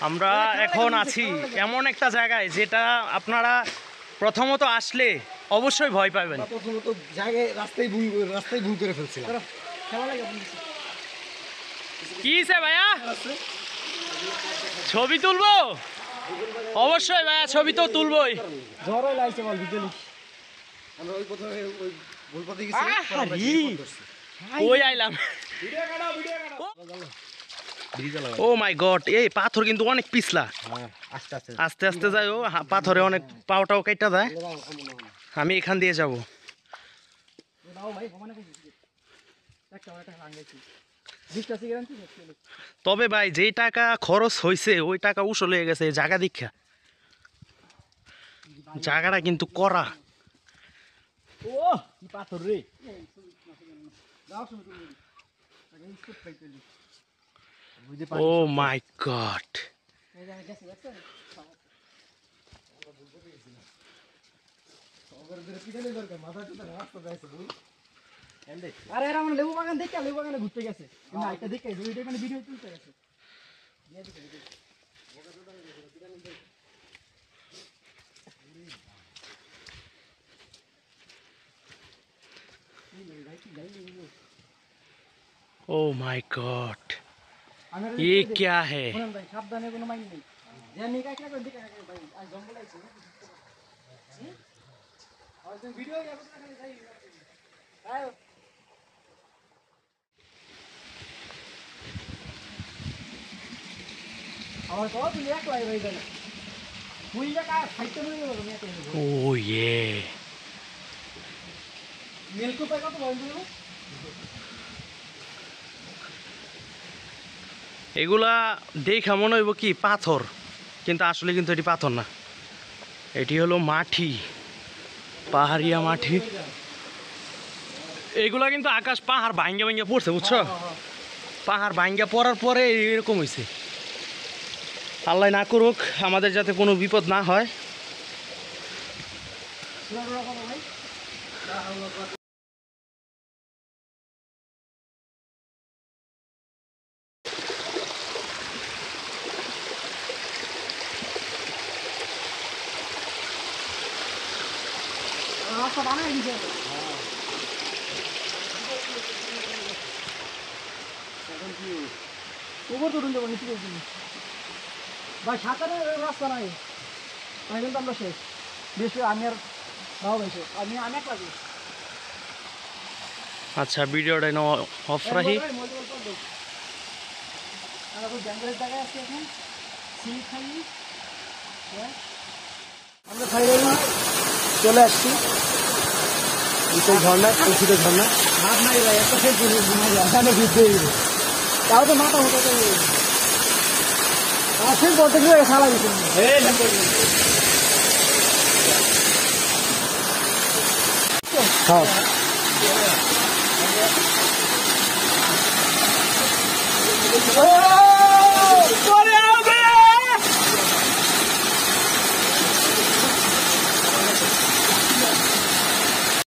আমরা এখন আছি এমন একটা জায়গায় যেটা আপনারা প্রথমত আসলে অবশ্যই ভয় পাবেন। প্রথমত জায়গায় রাস্তায় ভুল করে ফেলছিলাম। কি ভাইয়া ছবি তুলবো? অবশ্যই ভাইয়া ছবি তো তুলবই। ঝড়ই লাগছে বল বিকেলি। আমরা ওই প্রথমে ওই ভুল পথে গেছি। ওই আইলাম। ও মাই গড, এই পাথর কিন্তু অনেক পিছলা। আস্তে আস্তে আস্তে আস্তে যাই, ও পাথরে অনেক পাওটাও কেটে যায়। আমি এখান দিয়ে যাব। তবে ভাই যেই টাকা খরচ হয়েছে ওই টাকা উসল হয়ে গেছে জায়গা দীক্ষা। জায়গাটা কিন্তু করা। ও কি পাথর রে। ও মাই গড, আরে এরা মানে লেবু বাগান দেখে লেবু বাগানে ঘুরতে গেছে। না এটা দেখে ওইটা মানে ভিডিও তুলতে গেছে। ओ माय गॉड, ये क्या है? সাবধানে কোনো মাইন নেই। জানি কাকে করে দেখে ভাই আজ জঙ্গল আইছে। আজ ভিডিও যাবে না খালি যাই। আয় আমার তো তুই এক লাই হয়ে গেল। তুই যা কা খাইতে নই বলো আমি এত। ओ ये মিল্ক পাই কত বল দিও? এগুলা দেখা মনে হইব কি পাথর, কিন্তু আসলে কিন্তু এটি পাথর না, এটি হলো মাটি, পাহাড়িয়া মাটি। এগুলা কিন্তু আকাশ পাহাড় ভাঙ্গা ভাঙ্গা পড়ছে, বুঝছো? পাহাড় ভাঙ্গা পড়ার পরে এরকম হয়েছে। আল্লাহ না করুক আমাদের যাতে কোনো বিপদ না হয়। রাস্তা বানাই দিছে। এখন কি ওপর তো উঠতে নিচে গেছি ভাই, সাঁতারের রাস্তা নাই। তাই কিন্তু আমরা শেষ বেশি। আমি আর ভাও ভাইছে আমি এক লাগি। আচ্ছা ভিডিওটা অফ রাখি। জঙ্গলের জায়গায় আছি এখন। সিল খাই আমরা ফাইনালি চলে আসছি সেই ঝর্ণা, কলসিতে ঝর্ণা। হাত নাই ভাই, একটা ফেল এখানে ঘুরতে তাও তো মাথা হতে আসেন বলতে গেলে সারা দিচ্ছেন। হ্যাঁ